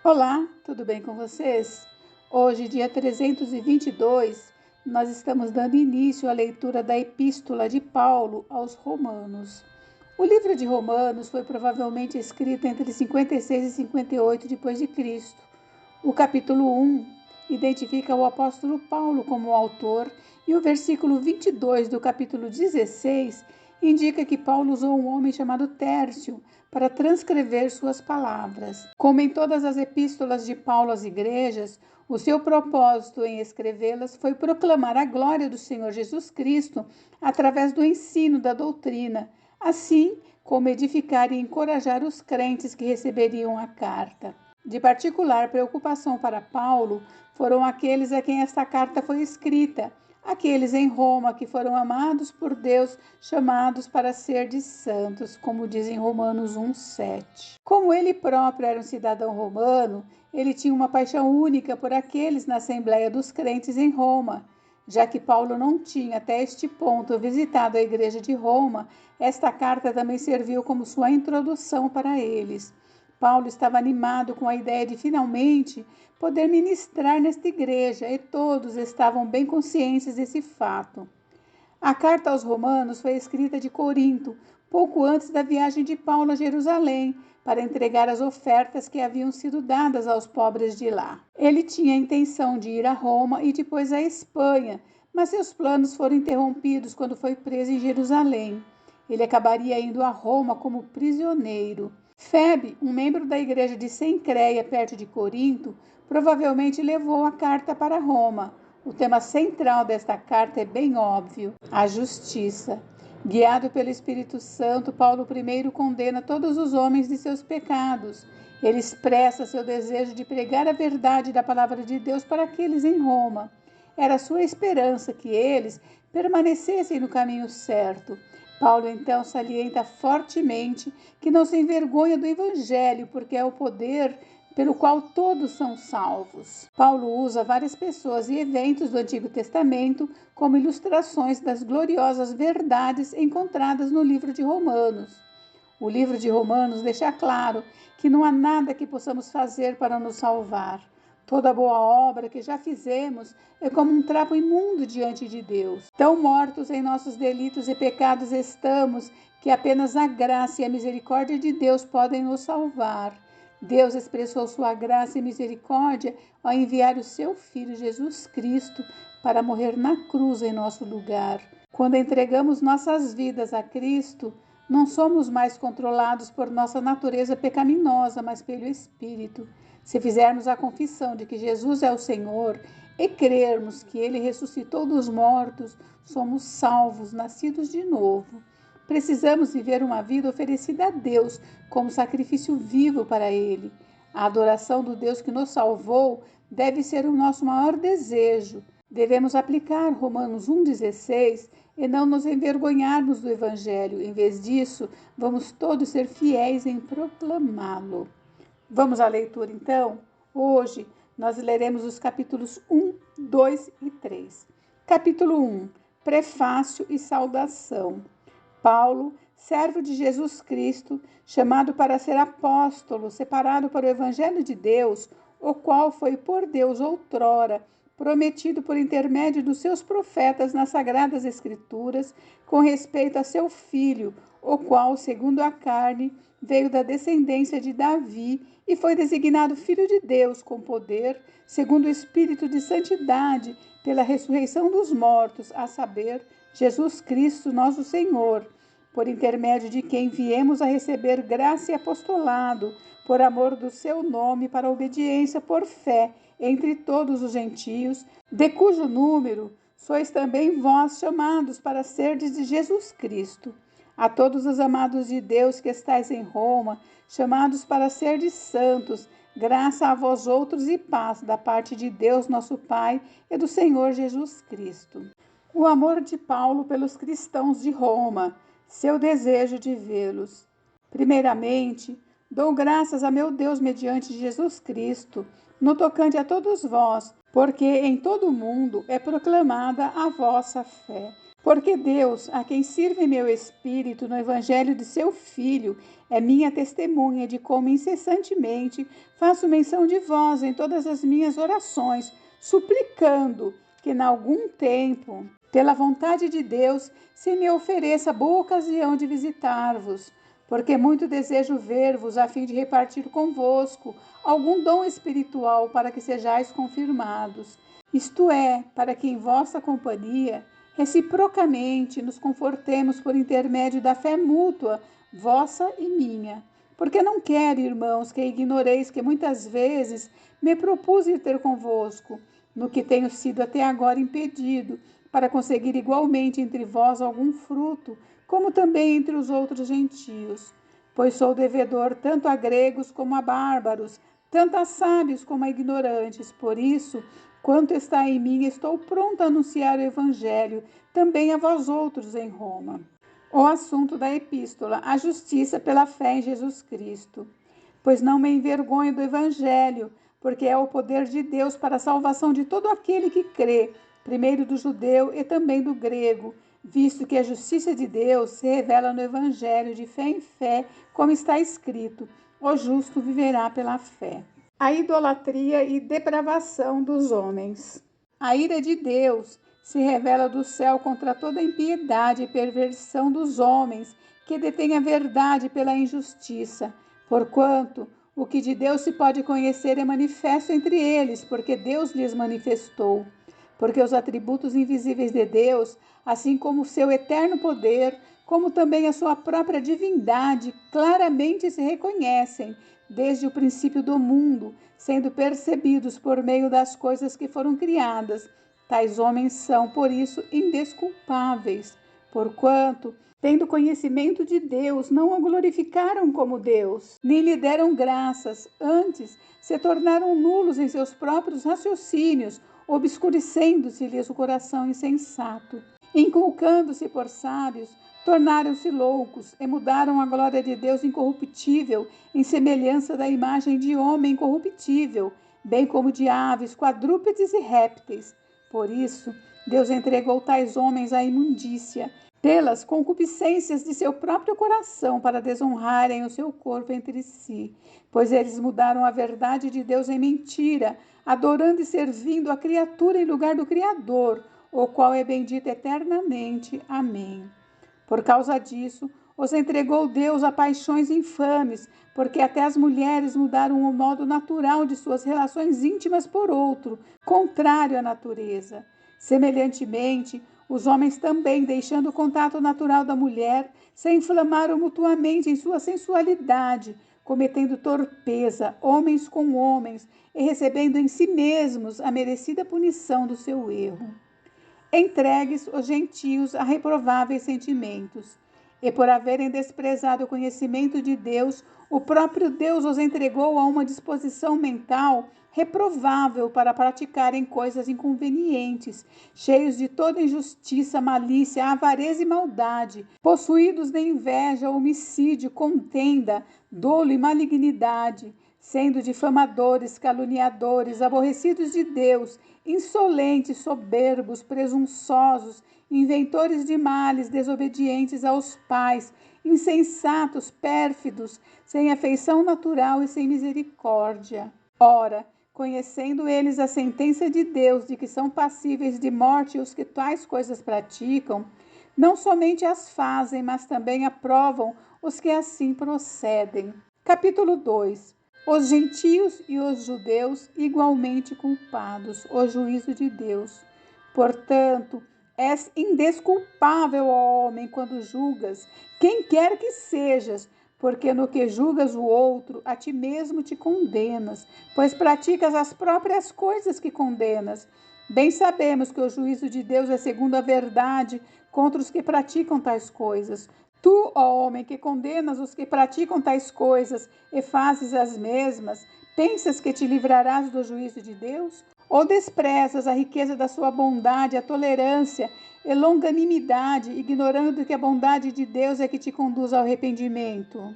Olá, tudo bem com vocês? Hoje, dia 322, nós estamos dando início à leitura da Epístola de Paulo aos Romanos. O livro de Romanos foi provavelmente escrito entre 56 e 58 d.C. O capítulo 1 identifica o apóstolo Paulo como autor e o versículo 22 do capítulo 16 indica que Paulo usou um homem chamado Tércio para transcrever suas palavras. Como em todas as epístolas de Paulo às igrejas, o seu propósito em escrevê-las foi proclamar a glória do Senhor Jesus Cristo através do ensino da doutrina, assim como edificar e encorajar os crentes que receberiam a carta. De particular preocupação para Paulo foram aqueles a quem esta carta foi escrita, aqueles em Roma que foram amados por Deus, chamados para ser de santos, como diz em Romanos 1:7. Como ele próprio era um cidadão romano, ele tinha uma paixão única por aqueles na Assembleia dos Crentes em Roma. Já que Paulo não tinha até este ponto visitado a igreja de Roma, esta carta também serviu como sua introdução para eles. Paulo estava animado com a ideia de finalmente poder ministrar nesta igreja e todos estavam bem conscientes desse fato. A carta aos Romanos foi escrita de Corinto, pouco antes da viagem de Paulo a Jerusalém, para entregar as ofertas que haviam sido dadas aos pobres de lá. Ele tinha a intenção de ir a Roma e depois à Espanha, mas seus planos foram interrompidos quando foi preso em Jerusalém. Ele acabaria indo a Roma como prisioneiro. Febe, um membro da igreja de Cencreia, perto de Corinto, provavelmente levou a carta para Roma. O tema central desta carta é bem óbvio: a justiça. Guiado pelo Espírito Santo, Paulo I condena todos os homens de seus pecados. Ele expressa seu desejo de pregar a verdade da palavra de Deus para aqueles em Roma. Era sua esperança que eles permanecessem no caminho certo. Paulo então salienta fortemente que não se envergonha do Evangelho, porque é o poder pelo qual todos são salvos. Paulo usa várias pessoas e eventos do Antigo Testamento como ilustrações das gloriosas verdades encontradas no livro de Romanos. O livro de Romanos deixa claro que não há nada que possamos fazer para nos salvar. Toda boa obra que já fizemos é como um trapo imundo diante de Deus. Tão mortos em nossos delitos e pecados estamos que apenas a graça e a misericórdia de Deus podem nos salvar. Deus expressou sua graça e misericórdia ao enviar o seu Filho Jesus Cristo para morrer na cruz em nosso lugar. Quando entregamos nossas vidas a Cristo, não somos mais controlados por nossa natureza pecaminosa, mas pelo Espírito. Se fizermos a confissão de que Jesus é o Senhor e crermos que Ele ressuscitou dos mortos, somos salvos, nascidos de novo. Precisamos viver uma vida oferecida a Deus como sacrifício vivo para Ele. A adoração do Deus que nos salvou deve ser o nosso maior desejo. Devemos aplicar Romanos 1,16 e não nos envergonharmos do Evangelho. Em vez disso, vamos todos ser fiéis em proclamá-lo. Vamos à leitura, então? Hoje nós leremos os capítulos 1, 2 e 3. Capítulo 1. Prefácio e saudação. Paulo, servo de Jesus Cristo, chamado para ser apóstolo, separado para o Evangelho de Deus, o qual foi por Deus outrora prometido por intermédio dos seus profetas nas Sagradas Escrituras, com respeito a seu filho, o qual, segundo a carne, veio da descendência de Davi e foi designado Filho de Deus com poder, segundo o Espírito de santidade, pela ressurreição dos mortos, a saber, Jesus Cristo, nosso Senhor, por intermédio de quem viemos a receber graça e apostolado, por amor do seu nome, para a obediência por fé entre todos os gentios, de cujo número sois também vós chamados para serdes de Jesus Cristo. A todos os amados de Deus que estáis em Roma, chamados para serdes santos, graça a vós outros e paz da parte de Deus nosso Pai e do Senhor Jesus Cristo. O amor de Paulo pelos cristãos de Roma, seu desejo de vê-los. Primeiramente, dou graças a meu Deus mediante Jesus Cristo, no tocante a todos vós, porque em todo o mundo é proclamada a vossa fé. Porque Deus, a quem sirve meu espírito no evangelho de seu Filho, é minha testemunha de como incessantemente faço menção de vós em todas as minhas orações, suplicando que, em algum tempo, pela vontade de Deus, se me ofereça boa ocasião de visitar-vos, porque muito desejo ver-vos a fim de repartir convosco algum dom espiritual para que sejais confirmados, isto é, para que em vossa companhia reciprocamente nos confortemos por intermédio da fé mútua, vossa e minha. Porque não quero, irmãos, que ignoreis que muitas vezes me propus ir ter convosco, no que tenho sido até agora impedido, para conseguir igualmente entre vós algum fruto, como também entre os outros gentios. Pois sou devedor tanto a gregos como a bárbaros, tanto a sábios como a ignorantes. Por isso, quanto está em mim, estou pronto a anunciar o Evangelho, também a vós outros em Roma. O assunto da epístola, a justiça pela fé em Jesus Cristo. Pois não me envergonho do Evangelho, porque é o poder de Deus para a salvação de todo aquele que crê, primeiro do judeu e também do grego, visto que a justiça de Deus se revela no Evangelho de fé em fé, como está escrito: o justo viverá pela fé. A idolatria e depravação dos homens. A ira de Deus se revela do céu contra toda impiedade e perversão dos homens que detêm a verdade pela injustiça, porquanto o que de Deus se pode conhecer é manifesto entre eles, porque Deus lhes manifestou. Porque os atributos invisíveis de Deus, assim como o seu eterno poder, como também a sua própria divindade, claramente se reconhecem desde o princípio do mundo, sendo percebidos por meio das coisas que foram criadas. Tais homens são, por isso, indesculpáveis, porquanto, tendo conhecimento de Deus, não o glorificaram como Deus, nem lhe deram graças, antes se tornaram nulos em seus próprios raciocínios, obscurecendo-se-lhes o coração insensato. Inculcando-se por sábios, tornaram-se loucos e mudaram a glória de Deus incorruptível em semelhança da imagem de homem corruptível, bem como de aves, quadrúpedes e répteis. Por isso, Deus entregou tais homens à imundícia, pelas concupiscências de seu próprio coração, para desonrarem o seu corpo entre si, pois eles mudaram a verdade de Deus em mentira, adorando e servindo a criatura em lugar do Criador, o qual é bendito eternamente. Amém. Por causa disso, os entregou Deus a paixões infames, porque até as mulheres mudaram o modo natural de suas relações íntimas por outro, contrário à natureza. Semelhantemente, os homens também, deixando o contato natural da mulher, se inflamaram mutuamente em sua sensualidade, cometendo torpeza, homens com homens, e recebendo em si mesmos a merecida punição do seu erro. Entregues os gentios a reprováveis sentimentos. E por haverem desprezado o conhecimento de Deus, o próprio Deus os entregou a uma disposição mental reprovável para praticarem coisas inconvenientes, cheios de toda injustiça, malícia, avareza e maldade, possuídos de inveja, homicídio, contenda, dolo e malignidade, sendo difamadores, caluniadores, aborrecidos de Deus, insolentes, soberbos, presunçosos, inventores de males, desobedientes aos pais, insensatos, pérfidos, sem afeição natural e sem misericórdia. Ora, conhecendo eles a sentença de Deus de que são passíveis de morte os que tais coisas praticam, não somente as fazem, mas também aprovam os que assim procedem. Capítulo 2. Os gentios e os judeus igualmente culpados, o juízo de Deus. Portanto, és indesculpável, ó homem, quando julgas quem quer que sejas, porque no que julgas o outro, a ti mesmo te condenas, pois praticas as próprias coisas que condenas. Bem sabemos que o juízo de Deus é segundo a verdade contra os que praticam tais coisas. Tu, ó homem, que condenas os que praticam tais coisas e fazes as mesmas, pensas que te livrarás do juízo de Deus? Ou desprezas a riqueza da sua bondade, a tolerância e longanimidade, ignorando que a bondade de Deus é que te conduz ao arrependimento?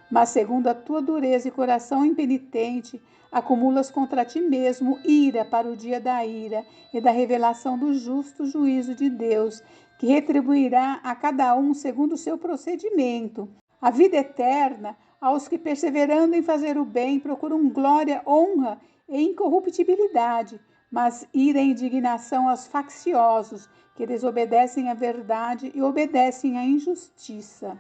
Mas segundo a tua dureza e coração impenitente, acumulas contra ti mesmo ira para o dia da ira e da revelação do justo juízo de Deus, que retribuirá a cada um segundo o seu procedimento. A vida eterna aos que, perseverando em fazer o bem, procuram glória, honra e incorruptibilidade, mas ira e indignação aos facciosos, que desobedecem à verdade e obedecem à injustiça.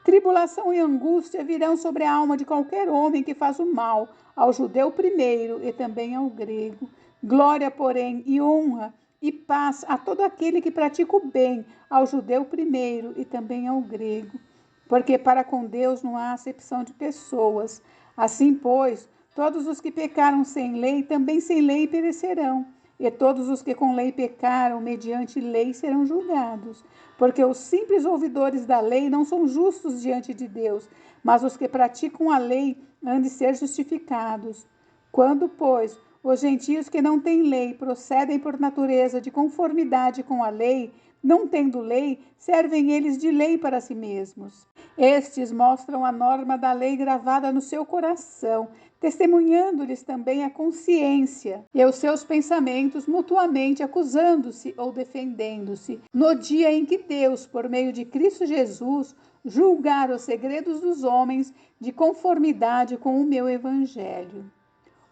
Tribulação e angústia virão sobre a alma de qualquer homem que faz o mal, ao judeu primeiro e também ao grego. Glória, porém, e honra e paz a todo aquele que pratica o bem, ao judeu primeiro e também ao grego. Porque para com Deus não há acepção de pessoas. Assim, pois, todos os que pecaram sem lei, também sem lei perecerão. E todos os que com lei pecaram, mediante lei, serão julgados. Porque os simples ouvidores da lei não são justos diante de Deus, mas os que praticam a lei hão de ser justificados. Quando, pois, os gentios que não têm lei procedem por natureza de conformidade com a lei, não tendo lei, servem eles de lei para si mesmos. Estes mostram a norma da lei gravada no seu coração, testemunhando-lhes também a consciência e os seus pensamentos, mutuamente acusando-se ou defendendo-se, no dia em que Deus, por meio de Cristo Jesus, julgar os segredos dos homens de conformidade com o meu evangelho.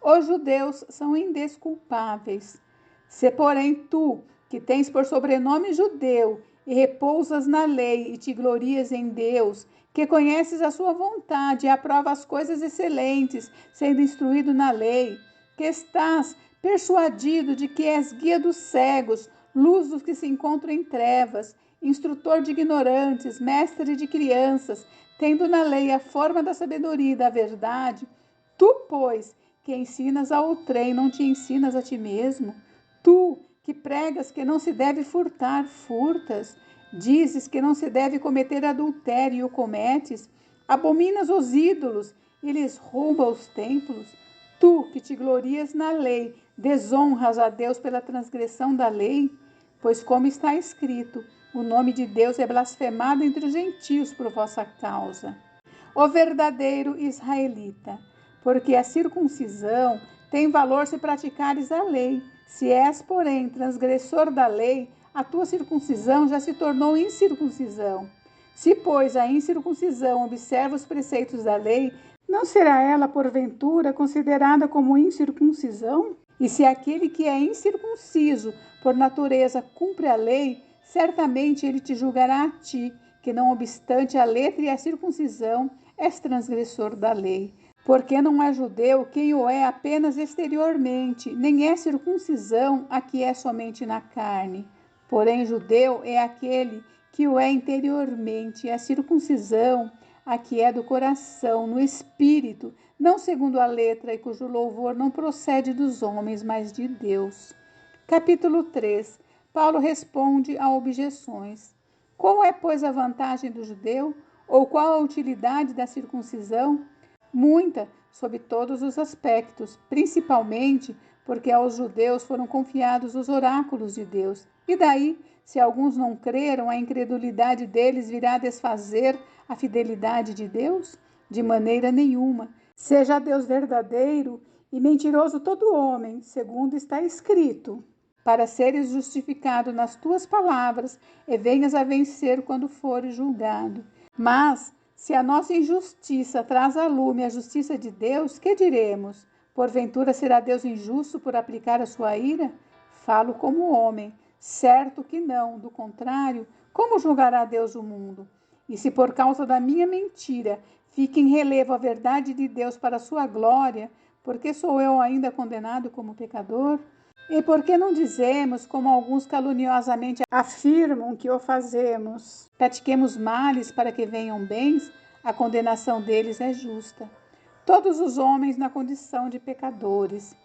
Os judeus são indesculpáveis. Se, porém, tu, que tens por sobrenome judeu, e repousas na lei e te glorias em Deus, que conheces a sua vontade e aprova as coisas excelentes, sendo instruído na lei, que estás persuadido de que és guia dos cegos, luz dos que se encontram em trevas, instrutor de ignorantes, mestre de crianças, tendo na lei a forma da sabedoria e da verdade, tu, pois, que ensinas a outrem, não te ensinas a ti mesmo? Tu, que pregas que não se deve furtar, furtas. Dizes que não se deve cometer adultério e o cometes. Abominas os ídolos e lhes rouba os templos. Tu, que te glorias na lei, desonras a Deus pela transgressão da lei? Pois como está escrito, o nome de Deus é blasfemado entre os gentios por vossa causa. O verdadeiro israelita, porque a circuncisão tem valor se praticares a lei. Se és, porém, transgressor da lei, a tua circuncisão já se tornou incircuncisão. Se, pois, a incircuncisão observa os preceitos da lei, não será ela, porventura, considerada como incircuncisão? E se aquele que é incircunciso, por natureza, cumpre a lei, certamente ele te julgará a ti, que não obstante a letra e a circuncisão, és transgressor da lei. Porque não é judeu quem o é apenas exteriormente, nem é circuncisão a que é somente na carne. Porém, judeu é aquele que o é interiormente, e a circuncisão a que é do coração, no espírito, não segundo a letra, e cujo louvor não procede dos homens, mas de Deus. Capítulo 3. Paulo responde a objeções. Qual é, pois, a vantagem do judeu? Ou qual a utilidade da circuncisão? Muita, sob todos os aspectos, principalmente porque aos judeus foram confiados os oráculos de Deus. E daí, se alguns não creram, a incredulidade deles virá desfazer a fidelidade de Deus? De maneira nenhuma. Seja Deus verdadeiro e mentiroso todo homem, segundo está escrito, para seres justificado nas tuas palavras e venhas a vencer quando fores julgado. Mas, se a nossa injustiça traz à lume a justiça de Deus, que diremos? Porventura será Deus injusto por aplicar a sua ira? Falo como homem, certo que não, do contrário, como julgará Deus o mundo? E se por causa da minha mentira fica em relevo a verdade de Deus para a sua glória, por que sou eu ainda condenado como pecador? E por que não dizemos, como alguns caluniosamente afirmam que o fazemos, pratiquemos males para que venham bens? A condenação deles é justa. Todos os homens na condição de pecadores.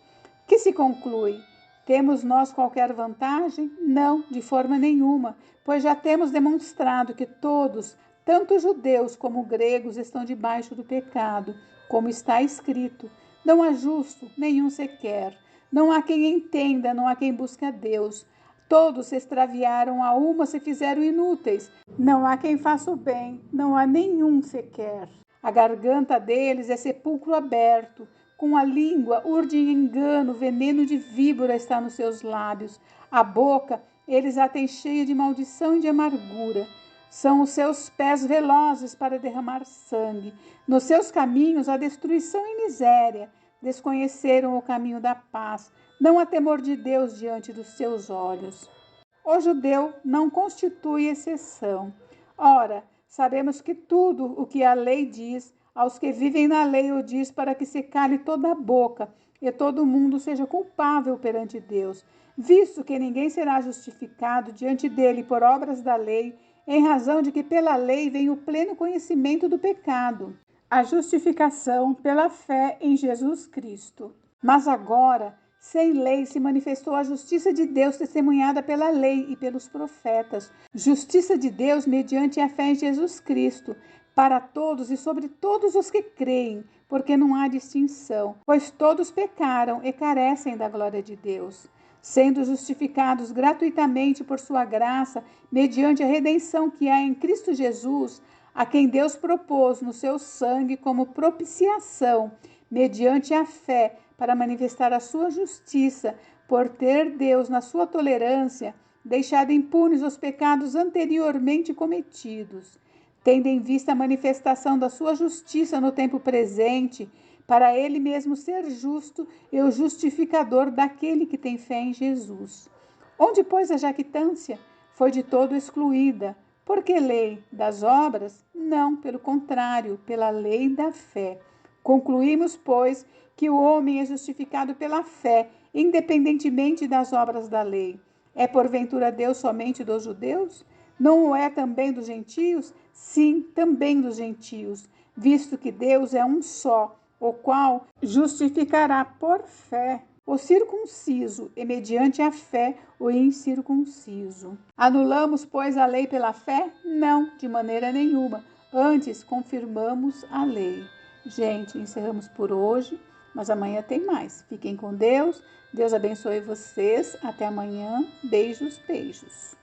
Que se conclui? Temos nós qualquer vantagem? Não, de forma nenhuma, pois já temos demonstrado que todos, tanto judeus como gregos, estão debaixo do pecado, como está escrito: não há justo, nenhum sequer. Não há quem entenda, não há quem busque a Deus. Todos se extraviaram, a uma se fizeram inúteis. Não há quem faça o bem, não há nenhum sequer. A garganta deles é sepulcro aberto, Com a língua urdem engano, veneno de víbora está nos seus lábios. A boca eles a têm cheia de maldição e de amargura. São os seus pés velozes para derramar sangue. Nos seus caminhos há destruição e miséria. Desconheceram o caminho da paz. Não há temor de Deus diante dos seus olhos. O judeu não constitui exceção. Ora, sabemos que tudo o que a lei diz, aos que vivem na lei o diz para que se cale toda a boca e todo mundo seja culpável perante Deus, visto que ninguém será justificado diante dele por obras da lei, em razão de que pela lei vem o pleno conhecimento do pecado, a justificação pela fé em Jesus Cristo. Mas agora, sem lei, se manifestou a justiça de Deus testemunhada pela lei e pelos profetas. Justiça de Deus mediante a fé em Jesus Cristo, para todos e sobre todos os que creem, porque não há distinção, pois todos pecaram e carecem da glória de Deus, sendo justificados gratuitamente por sua graça, mediante a redenção que há em Cristo Jesus, a quem Deus propôs no seu sangue como propiciação, mediante a fé, para manifestar a sua justiça, por ter Deus, na sua tolerância, deixado impunes os pecados anteriormente cometidos, tendo em vista a manifestação da sua justiça no tempo presente, para ele mesmo ser justo e o justificador daquele que tem fé em Jesus. Onde, pois, a jactância foi de todo excluída. Por que lei das obras? Não, pelo contrário, pela lei da fé. Concluímos, pois, que o homem é justificado pela fé, independentemente das obras da lei. É porventura Deus somente dos judeus? Não o é também dos gentios? Sim, também dos gentios, visto que Deus é um só, o qual justificará por fé o circunciso e mediante a fé o incircunciso. Anulamos, pois, a lei pela fé? Não, de maneira nenhuma. Antes, confirmamos a lei. Gente, encerramos por hoje, mas amanhã tem mais. Fiquem com Deus. Deus abençoe vocês. Até amanhã. Beijos, beijos.